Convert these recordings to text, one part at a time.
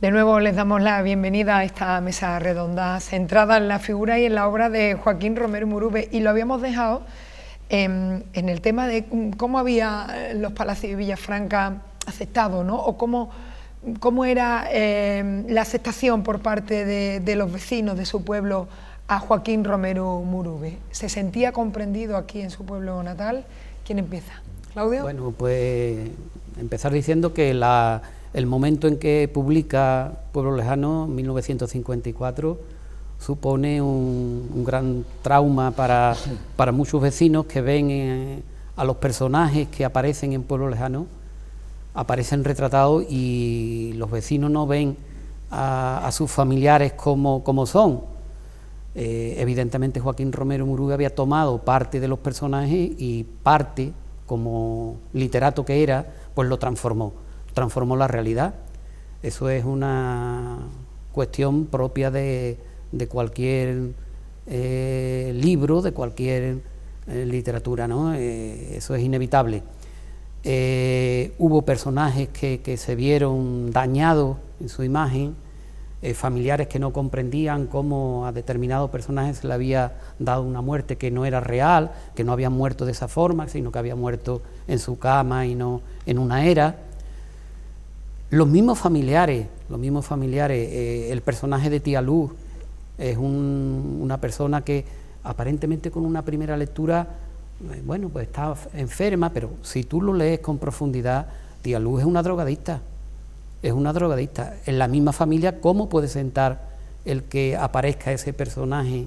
De nuevo les damos la bienvenida a esta mesa redonda centrada en la figura y en la obra de Joaquín Romero Murube, y lo habíamos dejado en el tema de cómo había los palacios de Villafranca aceptado, ¿no? O cómo era la aceptación por parte de los vecinos de su pueblo a Joaquín Romero Murube. ¿Se sentía comprendido aquí en su pueblo natal? ¿Quién empieza? ¿Claudio? Bueno, pues empezar diciendo que el momento en que publica Pueblo Lejano, 1954, supone un gran trauma para muchos vecinos que ven a los personajes que aparecen en Pueblo Lejano, aparecen retratados, y los vecinos no ven a sus familiares como son. Evidentemente Joaquín Romero Murube había tomado parte de los personajes y parte, como literato que era, pues lo transformó la realidad. Eso es una cuestión propia de cualquier libro, de cualquier literatura, ¿no? Eso es inevitable. Hubo personajes que se vieron dañados en su imagen, familiares que no comprendían cómo a determinados personajes se le había dado una muerte que no era real, que no habían muerto de esa forma, sino que había muerto en su cama y no en una era. Los mismos familiares, el personaje de Tía Luz es una persona que aparentemente con una primera lectura, bueno, pues está enferma, pero si tú lo lees con profundidad, Tía Luz es una drogadicta. En la misma familia, ¿cómo puede sentar el que aparezca ese personaje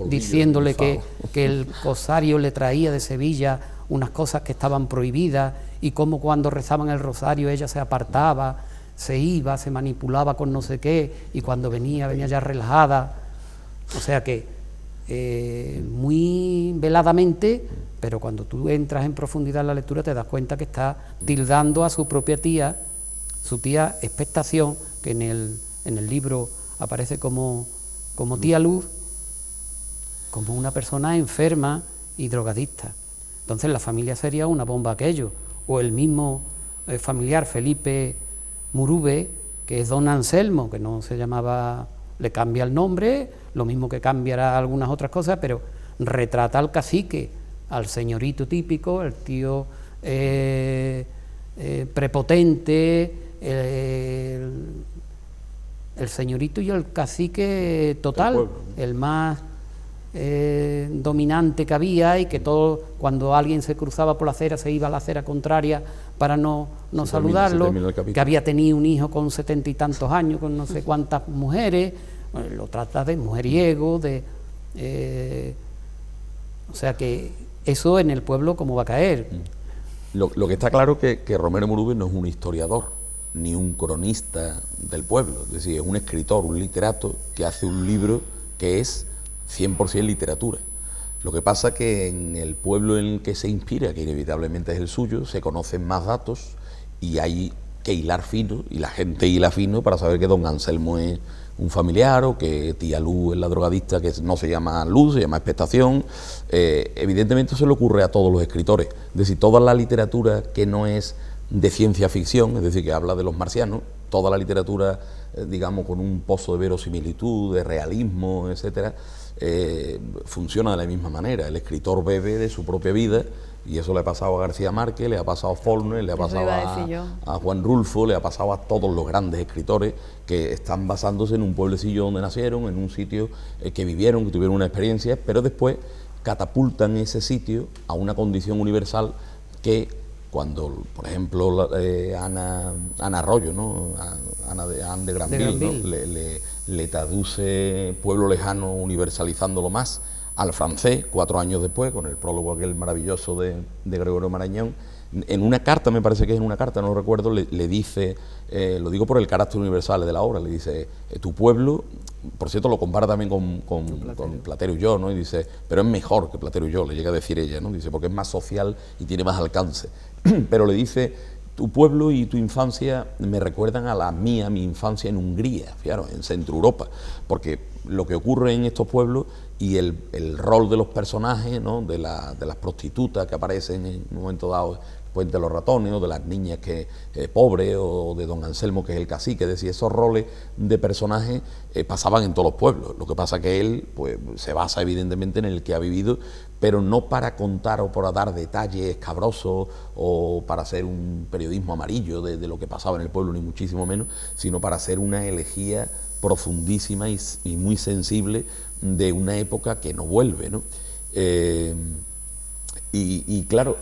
diciéndole que el cosario le traía de Sevilla unas cosas que estaban prohibidas, y cómo cuando rezaban el rosario ella se apartaba, se iba, se manipulaba con no sé qué, y cuando venía ya relajada? O sea que muy veladamente, pero cuando tú entras en profundidad en la lectura te das cuenta que está tildando a su propia tía, su tía Expectación, que en el libro aparece como Tía Luz, como una persona enferma y drogadicta. Entonces la familia sería una bomba aquello. O el mismo familiar Felipe Murube, que es don Anselmo, que no se llamaba, le cambia el nombre, lo mismo que cambiará algunas otras cosas, pero retrata al cacique, al señorito típico, el tío prepotente, el señorito y el cacique total, el más dominante que había, y que todo, cuando alguien se cruzaba por la acera, se iba a la acera contraria para no saludarlo, que había tenido un hijo con 70 y tantos años, con no sé cuántas mujeres. Bueno, lo trata de mujeriego, o sea que eso en el pueblo cómo va a caer. Lo que está claro es que Romero Murube no es un historiador ni un cronista del pueblo, es decir, es un escritor, un literato que hace un libro que es 100% literatura. Lo que pasa es que en el pueblo en el que se inspira, que inevitablemente es el suyo, se conocen más datos y hay que hilar fino, y la gente hila fino para saber que don Anselmo es un familiar, o que Tía Luz es la drogadicta, que no se llama Luz, se llama Expectación. Evidentemente eso le ocurre a todos los escritores, es decir, toda la literatura que no es de ciencia ficción, es decir, que habla de los marcianos, toda la literatura, digamos, con un pozo de verosimilitud, de realismo, etcétera, funciona de la misma manera. El escritor bebe de su propia vida, y eso le ha pasado a García Márquez, le ha pasado a Faulkner, le ha pasado a Juan Rulfo, le ha pasado a todos los grandes escritores que están basándose en un pueblecillo donde nacieron, en un sitio que vivieron, que tuvieron una experiencia, pero después catapultan ese sitio a una condición universal que, cuando, por ejemplo, Ana Arroyo, ¿no? Ana de Granville, ¿no? le traduce Pueblo Lejano universalizándolo más al francés 4 años después, con el prólogo aquel maravilloso de Gregorio Marañón. En una carta, me parece que es en una carta, no lo recuerdo, le dice, lo digo por el carácter universal de la obra, le dice, tu pueblo, por cierto lo compara también con Platero y yo, ¿no? Y dice, pero es mejor que Platero y yo, le llega a decir ella, ¿no? Dice, porque es más social y tiene más alcance. Pero le dice, tu pueblo y tu infancia me recuerdan a mi infancia en Hungría, fijaros, en Centro Europa, porque lo que ocurre en estos pueblos y el rol de los personajes, ¿no? de las prostitutas que aparecen en un momento dado, Puente de los Ratones, o de las niñas que pobres, o de don Anselmo, que es el cacique. Es decir, esos roles de personajes pasaban en todos los pueblos. Lo que pasa que él pues se basa evidentemente en el que ha vivido, pero no para contar o para dar detalles escabrosos o para hacer un periodismo amarillo de lo que pasaba en el pueblo, ni muchísimo menos, sino para hacer una elegía profundísima y muy sensible de una época que no vuelve, ¿no? Y claro,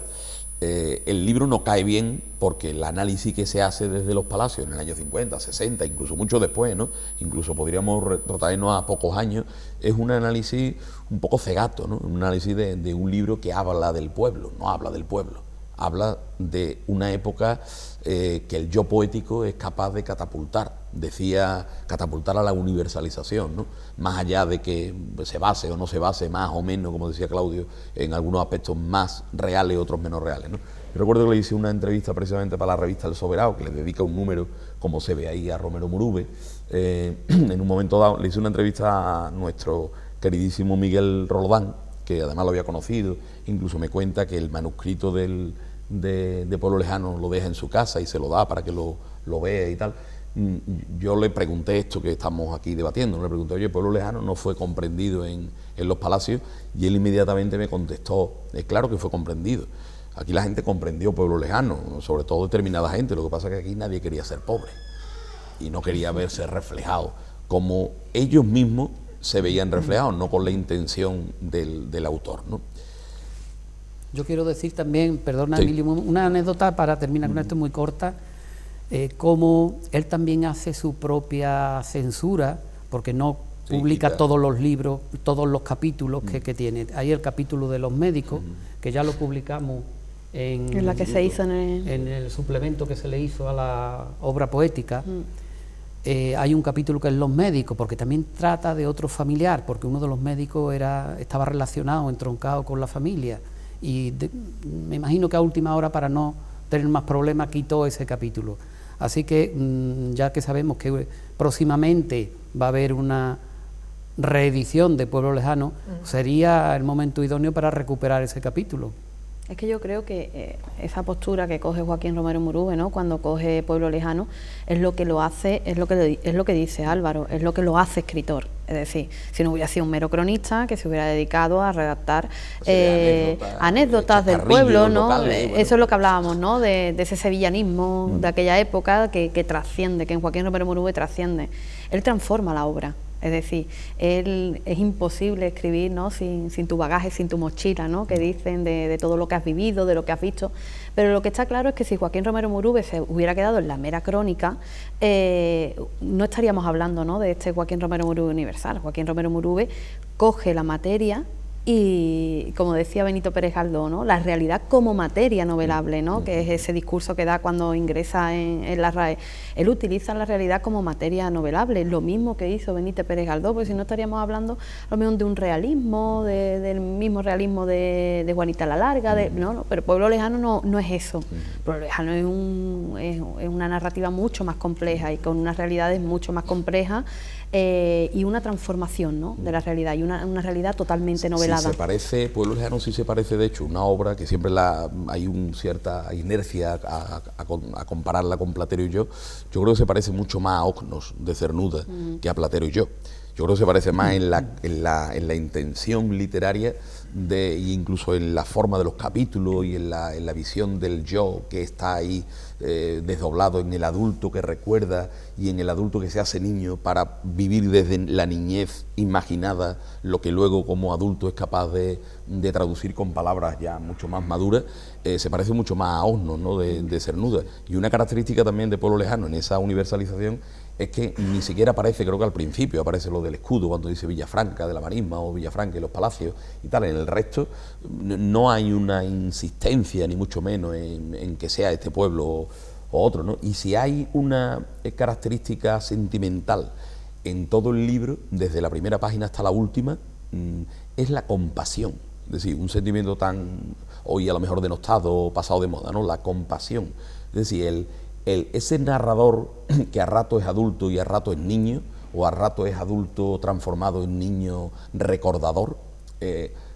el libro no cae bien porque el análisis que se hace desde los palacios en el año 50, 60, incluso mucho después, ¿no? Incluso podríamos retrotraernos a pocos años, es un análisis un poco cegato, ¿no? Un análisis de un libro que habla del pueblo, no habla del pueblo, habla de una época que el yo poético es capaz de catapultar, decía, catapultar a la universalización, ¿no? Más allá de que se base o no se base, más o menos, como decía Claudio, en algunos aspectos más reales, otros menos reales, ¿no? Yo recuerdo que le hice una entrevista precisamente para la revista El Soberano, que le dedica un número, como se ve ahí, a Romero Murube. En un momento dado le hice una entrevista a nuestro queridísimo Miguel Roldán, que además lo había conocido, incluso me cuenta que el manuscrito de Pueblo Lejano lo deja en su casa y se lo da para que lo vea y tal. Yo le pregunté esto que estamos aquí debatiendo, le pregunté, oye, Pueblo Lejano no fue comprendido en los palacios, y él inmediatamente me contestó, claro que fue comprendido. Aquí la gente comprendió Pueblo Lejano, sobre todo determinada gente, lo que pasa es que aquí nadie quería ser pobre y no quería verse reflejado como ellos mismos se veían reflejados, no con la intención del autor, ¿no? Yo quiero decir también, perdona, Sí. Emilio, una anécdota para terminar con esto, muy corta, cómo él también hace su propia censura, porque no Sí, publica quita. todos los libros, todos los capítulos que tiene. Hay el capítulo de los médicos, que ya lo publicamos En la que se hizo en el suplemento que se le hizo a la obra poética. Hay un capítulo que es los médicos, porque también trata de otro familiar, porque uno de los médicos estaba relacionado, entroncado con la familia, y me imagino que a última hora, para no tener más problemas, quitó ese capítulo. Así que ya que sabemos que próximamente va a haber una reedición de Pueblo Lejano, sería el momento idóneo para recuperar ese capítulo. Es que yo creo que esa postura que coge Joaquín Romero Murube, ¿no?, cuando coge Pueblo Lejano, es lo que lo hace, es lo que dice Álvaro, es lo que lo hace escritor. Es decir, si no hubiera sido un mero cronista que se hubiera dedicado a redactar anécdotas del pueblo, ¿no? Locales, bueno. Eso es lo que hablábamos, ¿no?, de ese sevillanismo de aquella época que trasciende, que en Joaquín Romero Murube trasciende. Él transforma la obra. Es decir, es imposible escribir, ¿no?, sin tu bagaje, sin tu mochila, ¿no?, que dicen de todo lo que has vivido, de lo que has visto. Pero lo que está claro es que si Joaquín Romero Murube se hubiera quedado en la mera crónica, no estaríamos hablando, ¿no?, de este Joaquín Romero Murube universal. Joaquín Romero Murube coge la materia y, como decía Benito Pérez Galdós, ¿no?, la realidad como materia novelable, ¿no?, que es ese discurso que da cuando ingresa en la RAE. Él utiliza la realidad como materia novelable, lo mismo que hizo Benito Pérez Galdós, porque si no estaríamos hablando a lo mejor de un realismo, del mismo realismo de Juanita la Larga, no, pero Pueblo Lejano no es eso. Pueblo Lejano es una narrativa mucho más compleja y con unas realidades mucho más complejas, y una transformación, ¿no?, de la realidad, y una realidad totalmente novelada. Sí, se parece, Pueblo Lejano sí se parece, de hecho, una obra que siempre hay cierta inercia a compararla con Platero y yo. Yo creo que se parece mucho más a Ocnos de Cernuda que a Platero y yo. Yo creo que se parece más en la intención literaria e incluso en la forma de los capítulos y en la visión del yo que está ahí desdoblado en el adulto que recuerda y en el adulto que se hace niño para vivir desde la niñez imaginada lo que luego como adulto es capaz de traducir con palabras ya mucho más maduras. Se parece mucho más a Osno, ¿no?, de Cernuda. Y una característica también de Pueblo Lejano en esa universalización es que ni siquiera aparece, creo que al principio aparece lo del escudo cuando dice Villafranca de la Marisma o Villafranca y los palacios y tal. En el resto no hay una insistencia ni mucho menos en que sea este pueblo o otro, ¿no? Y si hay una característica sentimental en todo el libro, desde la primera página hasta la última, es la compasión. Es decir, un sentimiento tan hoy a lo mejor denostado o pasado de moda, ¿no?, la compasión. Es decir, ese narrador que a rato es adulto y a rato es niño, o a rato es adulto transformado en niño recordador,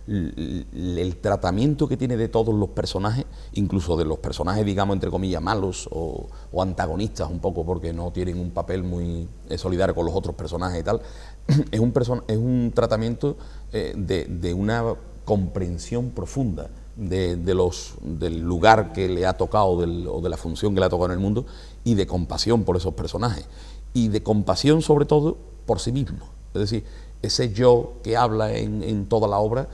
el tratamiento que tiene de todos los personajes, incluso de los personajes, digamos, entre comillas, malos o antagonistas un poco, porque no tienen un papel muy solidario con los otros personajes y tal, es un tratamiento de una comprensión profunda del lugar que le ha tocado o de la función que le ha tocado en el mundo, y de compasión por esos personajes, y de compasión sobre todo por sí mismo. Es decir, ese yo que habla en toda la obra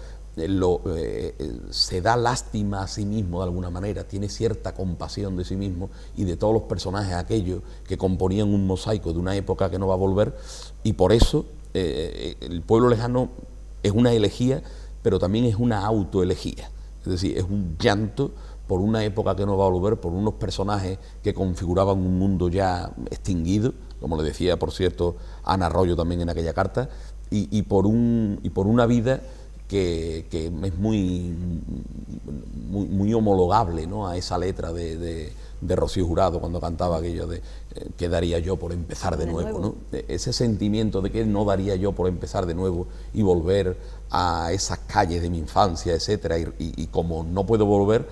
se da lástima a sí mismo de alguna manera, tiene cierta compasión de sí mismo y de todos los personajes aquellos que componían un mosaico de una época que no va a volver, y por eso el pueblo lejano es una elegía, pero también es una autoelegía. Es decir, es un llanto por una época que no va a volver, por unos personajes que configuraban un mundo ya extinguido, como le decía, por cierto, Ana Arroyo también en aquella carta, y por una vida que es muy homologable, ¿no?, a esa letra de Rocío Jurado cuando cantaba aquello de ¿qué daría yo por empezar de nuevo? ¿No? Ese sentimiento de que no daría yo por empezar de nuevo y volver a esas calles de mi infancia, etcétera, y como no puedo volver,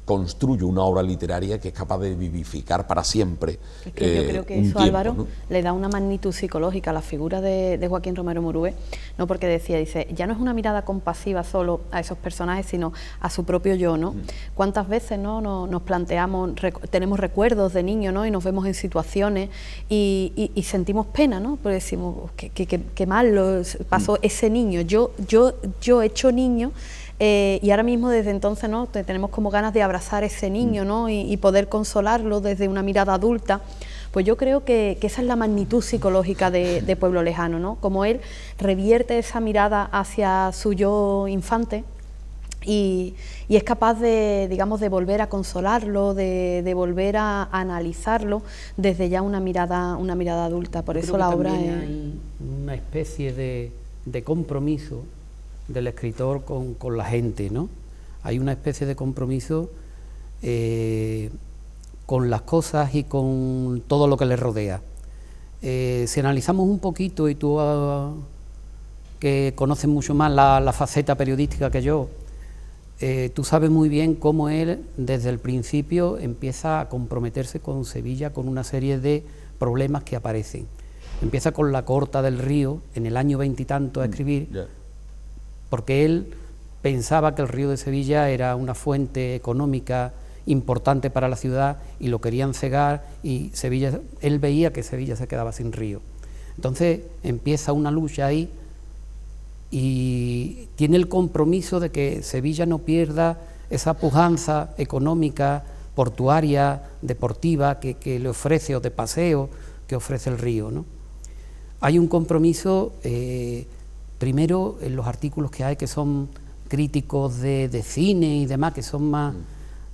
construyo una obra literaria que es capaz de vivificar para siempre. Es que yo creo que eso, tiempo, Álvaro, ¿no?, le da una magnitud psicológica a la figura de Joaquín Romero Murube, no porque dice, ya no es una mirada compasiva solo a esos personajes, sino a su propio yo, ¿no? ¿Cuántas veces, ¿no?, nos planteamos, tenemos recuerdos de niño, ¿no?, y nos vemos en situaciones y sentimos pena, ¿no?, porque decimos, qué mal pasó ese niño, yo hecho niño. Y ahora mismo desde entonces, ¿no?, tenemos como ganas de abrazar a ese niño, ¿no?, y poder consolarlo desde una mirada adulta. Pues yo creo que esa es la magnitud psicológica de Pueblo Lejano, ¿no?, como él revierte esa mirada hacia su yo infante y es capaz de, digamos, de volver a consolarlo, de volver a analizarlo desde ya una mirada adulta. Por eso la obra es una especie de compromiso del escritor con la gente, ¿no? Hay una especie de compromiso con las cosas y con todo lo que le rodea. Si analizamos un poquito, y tú que conoces mucho más la faceta periodística que yo, tú sabes muy bien cómo él desde el principio empieza a comprometerse con Sevilla, con una serie de problemas que aparecen. Empieza con la cohorta del río, en el año 20 y tanto a escribir, porque él pensaba que el río de Sevilla era una fuente económica importante para la ciudad y lo querían cegar, y Sevilla, él veía que Sevilla se quedaba sin río. Entonces empieza una lucha ahí y tiene el compromiso de que Sevilla no pierda esa pujanza económica, portuaria, deportiva que le ofrece, o de paseo, que ofrece el río, ¿no? Hay un compromiso primero en los artículos que hay, que son críticos de cine y demás, que son más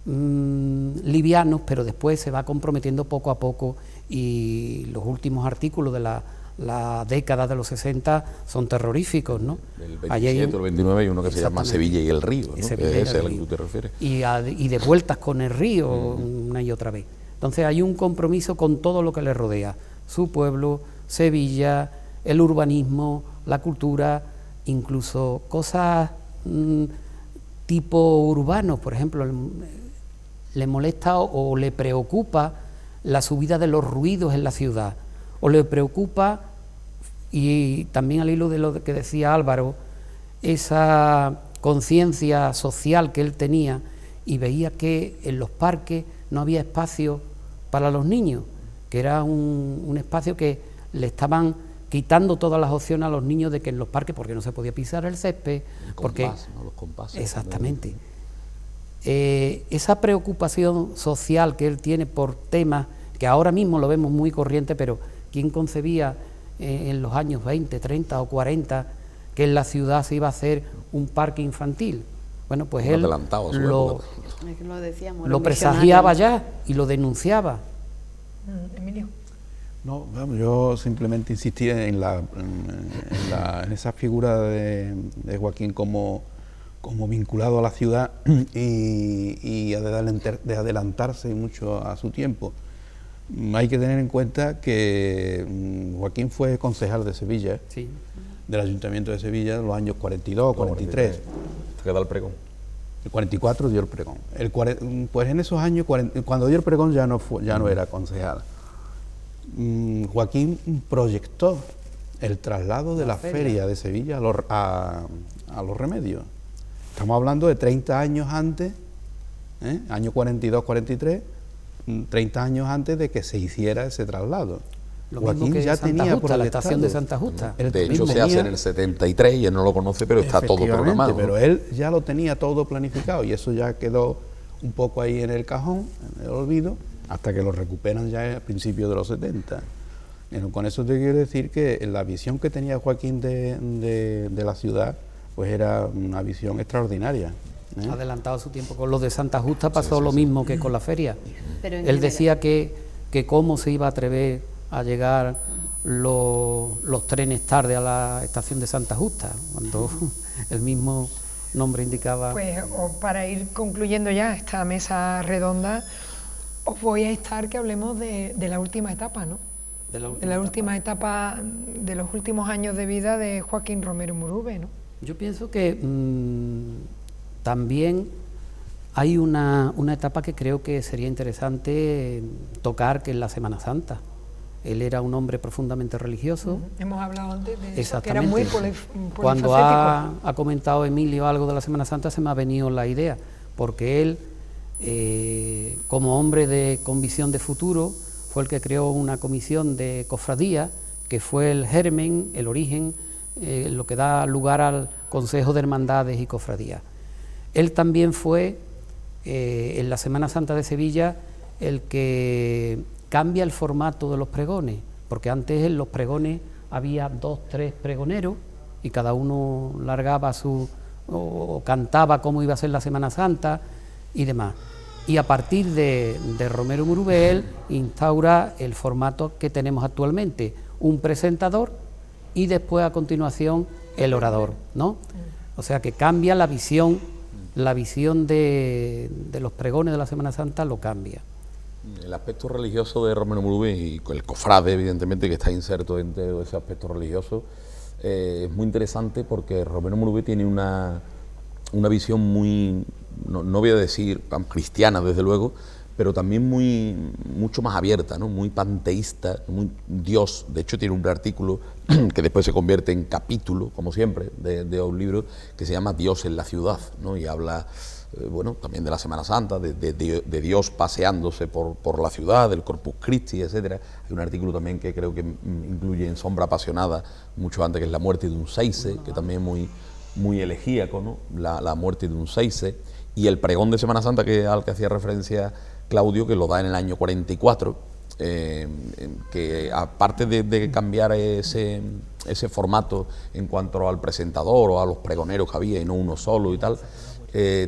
livianos, pero después se va comprometiendo poco a poco, y los últimos artículos de la década de los 60 son terroríficos, ¿no? El 27 o el 29 hay uno que se llama Sevilla y el río, ¿no? Ese es al que tú te refieres. Y de vueltas con el río una y otra vez. Entonces hay un compromiso con todo lo que le rodea, su pueblo, Sevilla, el urbanismo, la cultura, incluso cosas tipo urbano. Por ejemplo, le molesta o le preocupa la subida de los ruidos en la ciudad, o le preocupa, y también al hilo de lo que decía Álvaro, esa conciencia social que él tenía, y veía que en los parques no había espacio para los niños, que era un espacio que le estaban quitando todas las opciones a los niños de que en los parques, porque no se podía pisar el césped, porque los compases, exactamente. Esa preocupación social que él tiene por temas que ahora mismo lo vemos muy corriente, pero ¿quién concebía en los años 20, 30 o 40 que en la ciudad se iba a hacer un parque infantil? Bueno, pues él lo presagiaba ya y lo denunciaba. Emilio. No, yo simplemente insistí en esa figura de Joaquín como vinculado a la ciudad y de adelantarse mucho a su tiempo. Hay que tener en cuenta que Joaquín fue concejal de Sevilla, sí, del Ayuntamiento de Sevilla en los años 42, 43. ¿Qué da el pregón? El 44 dio el pregón. Pues en esos años, cuando dio el pregón ya no era concejal. Joaquín proyectó el traslado de la feria de Sevilla a los Remedios. Estamos hablando de 30 años antes, año 42-43, 30 años antes de que se hiciera ese traslado. Lo Joaquín mismo que ya Santa tenía Justa, la estación de proyectado. Santa Justa. Él De hecho, mismo se hace tenía- en el 73 y él no lo conoce, pero está todo Efectivamente, programado, ¿no? pero él ya lo tenía todo planificado y eso ya quedó un poco ahí en el cajón, en el olvido, hasta que lo recuperan ya a principios de los 70. Bueno, con eso te quiero decir que la visión que tenía Joaquín de la ciudad, pues era una visión extraordinaria. Adelantado su tiempo. Con los de Santa Justa pasó lo mismo que con la feria. Pero en Él decía que cómo se iba a atrever a llegar los trenes tarde a la estación de Santa Justa, cuando el mismo nombre indicaba. Pues para ir concluyendo ya esta mesa redonda, os voy a instar que hablemos de la última etapa, ¿no? de La última etapa de los últimos años de vida de Joaquín Romero Murube, ¿no? Yo pienso que también hay una etapa que creo que sería interesante tocar, que es la Semana Santa. Él era un hombre profundamente religioso. Hemos hablado antes de eso, que Exactamente. era muy Cuando polifacético. ha comentado Emilio algo de la Semana Santa, se me ha venido la idea, porque él, como hombre con visión de futuro, fue el que creó una comisión de cofradía, que fue el germen, el origen, lo que da lugar al Consejo de Hermandades y Cofradías. Él también fue, en la Semana Santa de Sevilla, el que cambia el formato de los pregones, porque antes en los pregones había 2, 3 pregoneros y cada uno largaba o cantaba cómo iba a ser la Semana Santa y demás. Y a partir de Romero Murube, él instaura el formato que tenemos actualmente, un presentador y después a continuación el orador, ¿no? O sea que cambia la visión de los pregones de la Semana Santa, lo cambia. El aspecto religioso de Romero Murube y el cofrade, evidentemente, que está inserto dentro de ese aspecto religioso, es muy interesante porque Romero Murube tiene una visión muy, no voy a decir cristiana, desde luego, pero también mucho más abierta, ¿no? Muy panteísta, muy Dios. De hecho, tiene un artículo que después se convierte en capítulo, como siempre, de un libro que se llama Dios en la ciudad, ¿no? Y habla, bueno, también de la Semana Santa, de Dios paseándose por la ciudad, del Corpus Christi, etcétera. Hay un artículo también que creo que incluye en Sombra apasionada, mucho antes, que es la muerte de un Seize, que también es muy elegíaco, ¿no? La muerte de un Seize. Y el pregón de Semana Santa al que hacía referencia Claudio, que lo da en el año 44, que aparte de cambiar ese formato en cuanto al presentador o a los pregoneros que había y no uno solo y tal,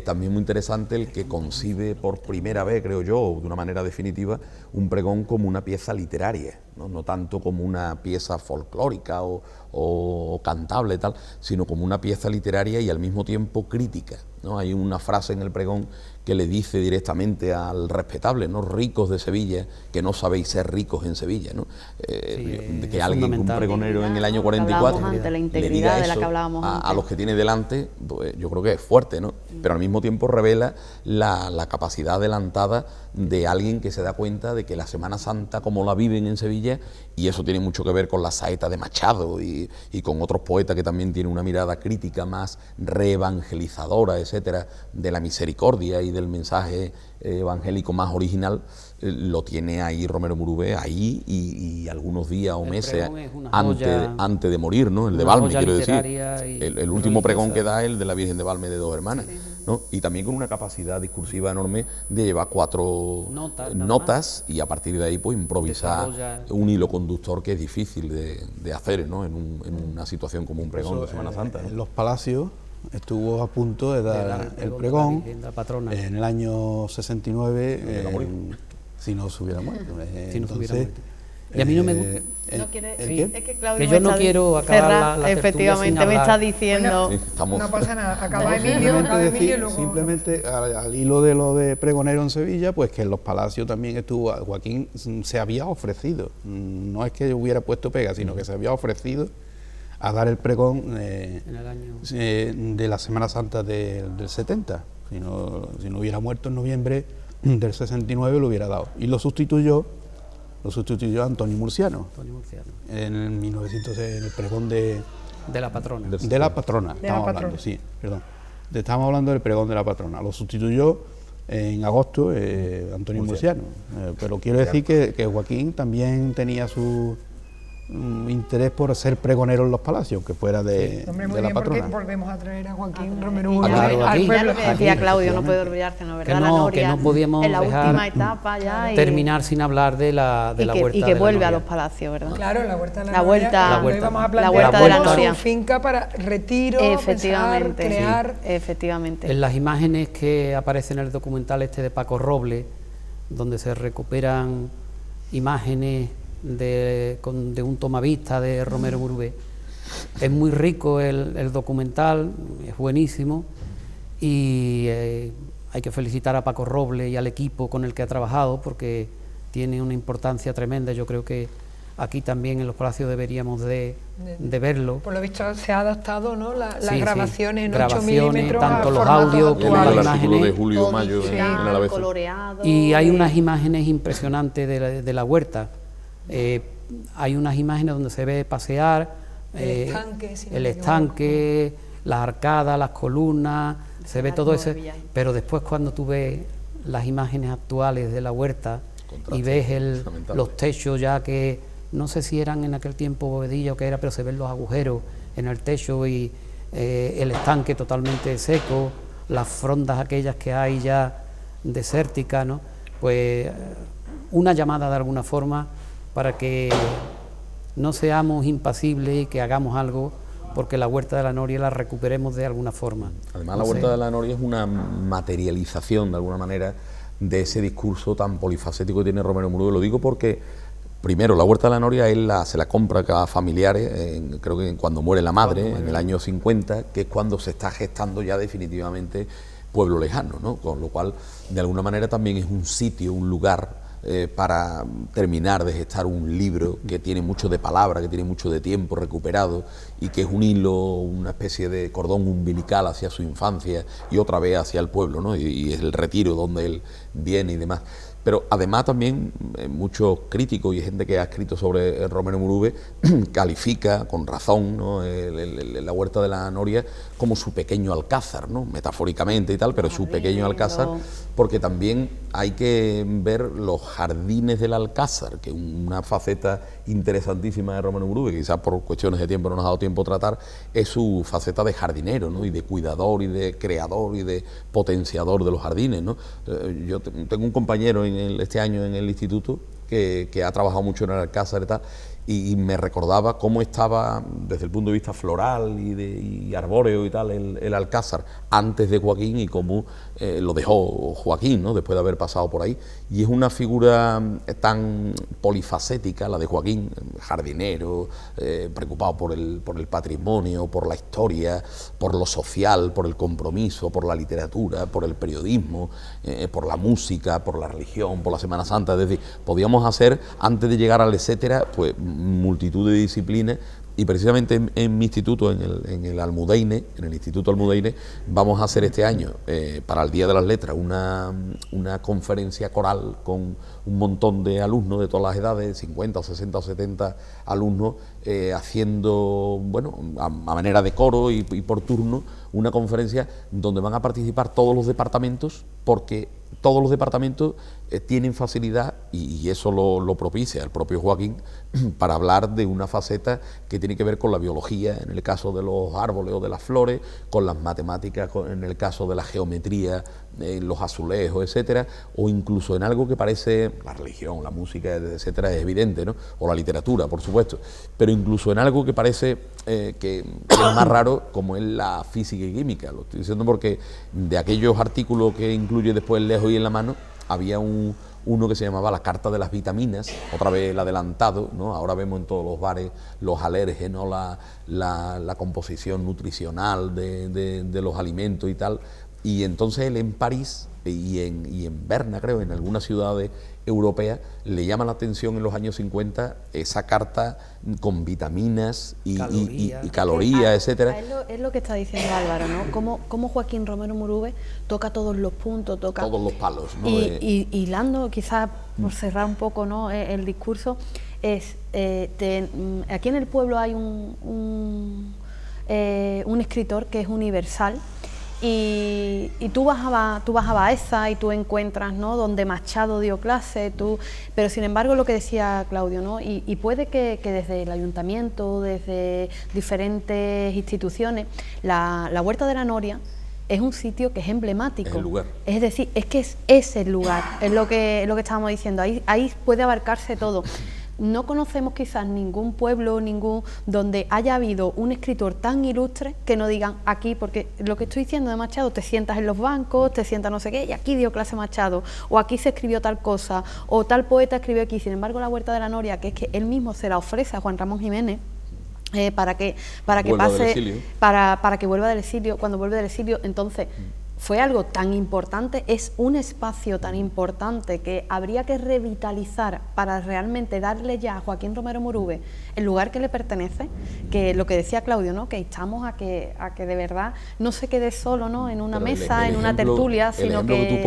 también muy interesante el que concibe por primera vez, creo yo, de una manera definitiva, un pregón como una pieza literaria, no tanto como una pieza folclórica o cantable y tal, sino como una pieza literaria y al mismo tiempo crítica, ¿no? Hay una frase en el pregón que le dice directamente al respetable, ¿no? Ricos de Sevilla, que no sabéis ser ricos en Sevilla, ¿no? Que alguien, un pregonero en el año 44, antes, la integridad le diga de la eso que hablábamos a antes. los que tiene delante, pues yo creo que es fuerte, ¿no? Pero al mismo tiempo revela la capacidad adelantada de alguien que se da cuenta de que la Semana Santa, como la viven en Sevilla, y eso tiene mucho que ver con la saeta de Machado y con otros poetas que también tienen una mirada crítica más reevangelizadora, etcétera, de la misericordia y del mensaje evangélico más original, lo tiene ahí Romero Murube, ahí y algunos días o meses antes de morir, ¿no? El de Valme, quiero decir. El último pregón que da, el de la Virgen de Valme de Dos Hermanas, ¿no? Y también con una capacidad discursiva enorme de llevar 4 notas y a partir de ahí pues improvisar un hilo conductor que es difícil de hacer, ¿no? En una situación como un pregón de Semana Santa, ¿no? En los palacios estuvo a punto de dar el pregón en el año 69, si no se hubiera muerto. Si no se hubiera muerto. Y a mí no me gusta. Es que Claudio que yo no quiero acabar la efectivamente me está diciendo. Bueno, no pasa nada, acaba Emilio y luego... Simplemente al hilo de lo de pregonero en Sevilla, pues que en los palacios también estuvo, Joaquín se había ofrecido, no es que hubiera puesto pega, sino que se había ofrecido a dar el pregón En el año... de la Semana Santa del 70. Si no hubiera muerto en noviembre del 69 lo hubiera dado. Y lo sustituyó Antonio Murciano. En el 1900, en el pregón de la patrona. Estamos hablando del pregón de la patrona. Lo sustituyó en agosto Antonio Murciano. Pero quiero decir que Joaquín también tenía su interés por ser pregonero en los palacios, que fuera de la patrona. Porque volvemos a traer a Joaquín Romero Muruve al Ya lo pueblo. que decía Claudio, no puede olvidarse, ¿no? ¿Verdad? La Noria, que no podíamos en la dejar última etapa ya. terminar sin hablar de la huerta y que de vuelve la a Noria. los palacios, ¿verdad? Claro, la huerta de la La Noria, vuelta- lo íbamos a la plantear huerta de la como Noria. su finca para retiro, Efectivamente, pensar, crear. efectivamente. En las imágenes que aparecen en el documental este de Paco Roble, donde se recuperan imágenes de un tomavista de Romero Muruve, es muy rico el documental, es buenísimo, y hay que felicitar a Paco Roble y al equipo con el que ha trabajado, porque tiene una importancia tremenda. Yo creo que aquí también en los palacios deberíamos de verlo. Por lo visto se ha adaptado, ¿no? Las Sí, grabaciones en 8 grabaciones, milímetros tanto a los formatos audios como actuales. las el artículo de imágenes. Julio Mayo en el ABC. Coloreado. Y hay unas imágenes impresionantes de la huerta. Hay unas imágenes donde se ve pasear El estanque, las arcadas, las columnas, se ve todo eso. Pero después, cuando tú ves las imágenes actuales de la huerta y ves los techos ya que no sé si eran en aquel tiempo bovedilla o qué era, pero se ven los agujeros en el techo y el estanque totalmente seco, las frondas aquellas que hay ya desérticas, ¿no? Pues una llamada de alguna forma para que no seamos impasibles y que hagamos algo porque la huerta de la Noria la recuperemos de alguna forma. Además, la huerta de la Noria es una materialización, de alguna manera, de ese discurso tan polifacético que tiene Romero Muruve. Lo digo porque, primero, la huerta de la Noria él se la compra a familiares, creo que cuando muere la madre, en el año 50, que es cuando se está gestando ya definitivamente Pueblo Lejano, ¿no? Con lo cual, de alguna manera, también es un sitio, un lugar para terminar de gestar un libro que tiene mucho de palabra, que tiene mucho de tiempo recuperado y que es un hilo, una especie de cordón umbilical hacia su infancia y otra vez hacia el pueblo, ¿no? Y el retiro donde él viene y demás. Pero además también muchos críticos y gente que ha escrito sobre Romero Muruve califica con razón, ¿no? La huerta de la Noria como su pequeño alcázar, ¿no? Metafóricamente y tal, pero su pequeño alcázar, porque también hay que ver los jardines del alcázar, que es una faceta interesantísima de Romero Muruve, que quizás por cuestiones de tiempo no nos ha dado tiempo a tratar, es su faceta de jardinero, ¿no? Y de cuidador y de creador y de potenciador de los jardines, ¿no? Yo tengo un compañero este año en el instituto que ha trabajado mucho en el alcázar y tal, y me recordaba cómo estaba desde el punto de vista floral y arbóreo y tal el alcázar antes de Joaquín y cómo lo dejó Joaquín, ¿no? Después de haber pasado por ahí. Y es una figura tan polifacética, la de Joaquín, jardinero, preocupado por el patrimonio, por la historia, por lo social, por el compromiso, por la literatura, por el periodismo, por la música, por la religión, por la Semana Santa. Es decir, podíamos hacer, antes de llegar al etcétera, pues multitud de disciplinas. Y precisamente en mi instituto, en el Almudeine, en el Instituto Almudeine, vamos a hacer este año, para el Día de las Letras, una conferencia coral con un montón de alumnos de todas las edades, 50 o 60 o 70 alumnos, haciendo, bueno, a manera de coro y por turno, una conferencia donde van a participar todos los departamentos, porque todos los departamentos tienen facilidad, y eso lo propicia el propio Joaquín, para hablar de una faceta que tiene que ver con la biología, en el caso de los árboles o de las flores, con las matemáticas, en el caso de la geometría, los azulejos, etcétera, o incluso en algo que parece la religión, la música, etcétera, es evidente, ¿no? O la literatura, por supuesto, pero incluso en algo que parece que es más raro, como es la física y química. Lo estoy diciendo porque de aquellos artículos que incluye después el Lejos y en la mano, había uno que se llamaba La Carta de las Vitaminas, otra vez el adelantado, ¿no? Ahora vemos en todos los bares los alérgenos, la composición nutricional de los alimentos y tal. Y entonces él en París y en Berna, creo, en algunas ciudades europeas, le llama la atención en los años 50 esa carta con vitaminas y calorías, etcétera. Es lo que está diciendo Álvaro, ¿no? Cómo Joaquín Romero Murube toca todos los puntos, toca todos los palos, ¿no? Y hilando, quizás por cerrar un poco, ¿no?, el discurso, aquí en el pueblo hay un escritor que es universal. Y tú vas a Baeza y tú encuentras, ¿no?, donde Machado dio clase, pero sin embargo lo que decía Claudio, ¿no?, y puede que desde el ayuntamiento, desde diferentes instituciones, la Huerta de la Noria es un sitio que es emblemático. Es el lugar. Es decir, es que es el lugar, es lo que estábamos diciendo, ahí puede abarcarse todo. No conocemos quizás ningún pueblo, donde haya habido un escritor tan ilustre que no digan aquí, porque lo que estoy diciendo de Machado, te sientas en los bancos, te sientas no sé qué, y aquí dio clase Machado, o aquí se escribió tal cosa, o tal poeta escribió aquí. Sin embargo, la Huerta de la Noria, que es que él mismo se la ofrece a Juan Ramón Jiménez, para que pase, para que vuelva del exilio, cuando vuelve del exilio, entonces fue algo tan importante, es un espacio tan importante que habría que revitalizar para realmente darle ya a Joaquín Romero Murube el lugar que le pertenece, que lo que decía Claudio, ¿no?, que instamos a que de verdad no se quede solo, ¿no?, en una mesa, en una tertulia, sino que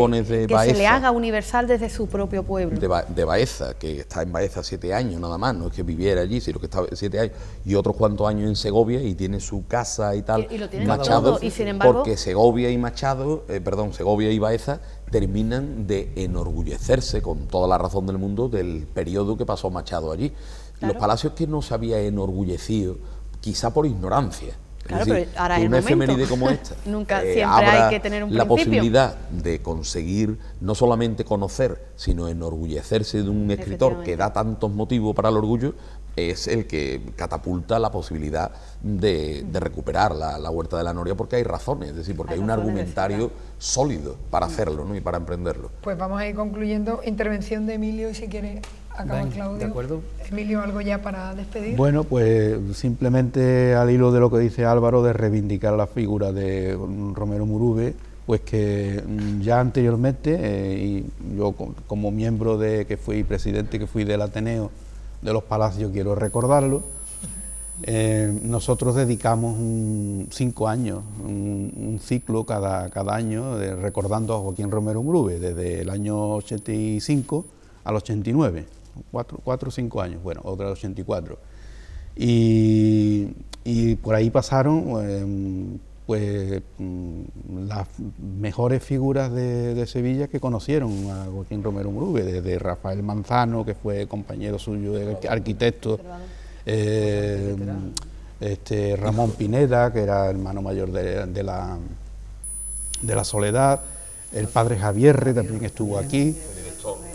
se le haga universal desde su propio pueblo. De Baeza, que está en Baeza 7 años nada más, no es que viviera allí, sino que está 7 años, y otros cuantos años en Segovia, y tiene su casa y tal, y lo tienen Machado, todo, y sin embargo, porque Segovia y Baeza terminan de enorgullecerse, con toda la razón del mundo, del periodo que pasó Machado allí. Claro. Los palacios que no se había enorgullecido, quizá por ignorancia. Claro, decir, pero ahora es el una momento. efeméride como esta Nunca, siempre hay que tener un la principio. posibilidad de conseguir no solamente conocer, sino enorgullecerse de un escritor que da tantos motivos para el orgullo, es el que catapulta la posibilidad de recuperar la Huerta de la Noria, porque hay razones, es decir, porque hay un argumentario sólido para hacerlo, ¿no?, y para emprenderlo. Pues vamos a ir concluyendo. Intervención de Emilio, y si quiere acaba Claudio. De acuerdo. Emilio, ¿algo ya para despedir? Bueno, pues simplemente al hilo de lo que dice Álvaro, de reivindicar la figura de Romero Murube, pues que ya anteriormente, y yo como miembro que fui presidente, que fui del Ateneo de los Palacios, quiero recordarlo, nosotros dedicamos 5 años, un ciclo cada año, recordando a Joaquín Romero Murube, desde el año 85 al 89, 4 o 5 años, bueno, otra del 84. Y por ahí pasaron las mejores figuras de Sevilla que conocieron a Joaquín Romero Murube, desde Rafael Manzano, que fue compañero suyo de arquitecto, Ramón Pineda, que era hermano mayor de la Soledad, el padre Javierre también estuvo aquí,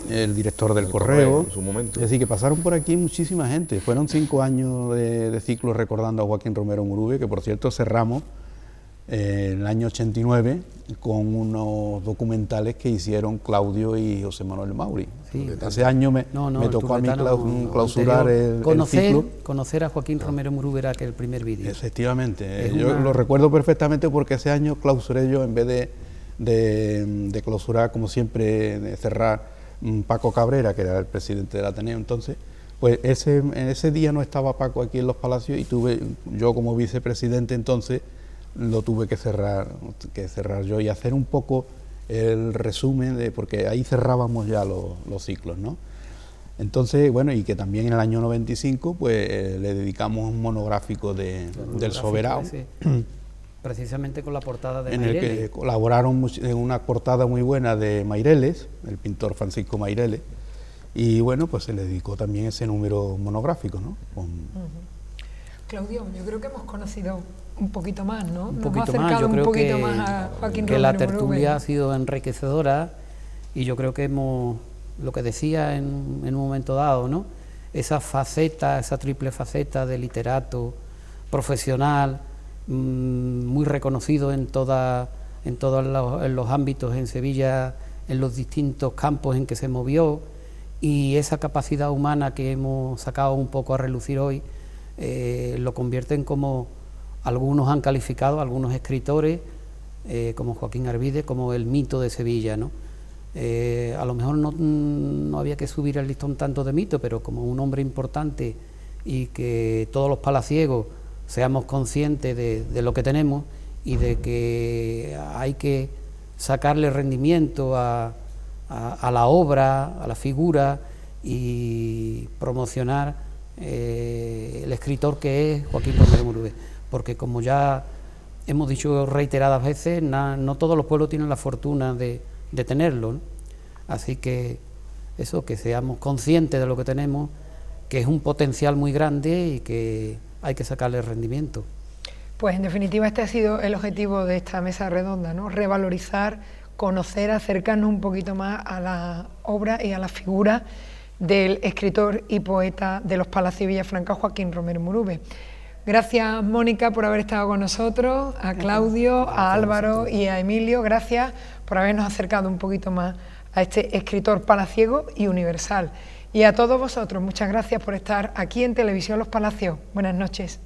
el director del Correo, en su momento. Es decir, que pasaron por aquí muchísima gente. Fueron 5 años de ciclo recordando a Joaquín Romero Murube, que por cierto cerramos en el año 89 con unos documentales que hicieron Claudio y José Manuel Mauri. Sí, ese año me tocó a mí clausurar el ciclo. Conocer a Joaquín Romero Murube era aquel primer vídeo. Efectivamente, yo lo recuerdo perfectamente porque ese año clausuré yo, en vez de clausurar, como siempre, de cerrar Paco Cabrera, que era el presidente del Ateneo entonces. Pues en ese día no estaba Paco aquí en los Palacios, y yo como vicepresidente entonces lo tuve que cerrar yo y hacer un poco el resumen, porque ahí cerrábamos ya los ciclos, ¿no? Entonces, bueno, y que también en el año 95 pues le dedicamos un monográfico del Soberano, sí. Precisamente con la portada de en Maireles. el que colaboraron en una portada muy buena de Maireles, el pintor Francisco Maireles, y bueno, pues se le dedicó también ese número monográfico, ¿no? Claudio, yo creo que hemos conocido un poquito más, ¿no? Un poquito más, yo creo que la tertulia ha sido enriquecedora, y yo creo que hemos, lo que decía en un momento dado, ¿no?, esa triple faceta de literato, profesional, muy reconocido en todos los ámbitos en Sevilla, en los distintos campos en que se movió, y esa capacidad humana que hemos sacado un poco a relucir hoy, lo convierten, como algunos han calificado, algunos escritores, como Joaquín Arvide, como el mito de Sevilla, ¿no? A lo mejor no había que subir el listón tanto de mito, pero como un hombre importante y que todos los palaciegos seamos conscientes de lo que tenemos y de que hay que sacarle rendimiento a la obra, a la figura y promocionar el escritor que es Joaquín Romero Murube, porque como ya hemos dicho reiteradas veces, no todos los pueblos tienen la fortuna de tenerlo, ¿no? Así que eso, que seamos conscientes de lo que tenemos, que es un potencial muy grande y que hay que sacarle rendimiento. Pues en definitiva este ha sido el objetivo de esta mesa redonda, ¿no? Revalorizar, conocer, acercarnos un poquito más a la obra y a la figura del escritor y poeta de los Palacios Villafranca, Joaquín Romero Murube. Gracias, Mónica, por haber estado con nosotros, a Claudio, a Álvaro y a Emilio. Gracias por habernos acercado un poquito más a este escritor palaciego y universal. Y a todos vosotros, muchas gracias por estar aquí en Televisión Los Palacios. Buenas noches.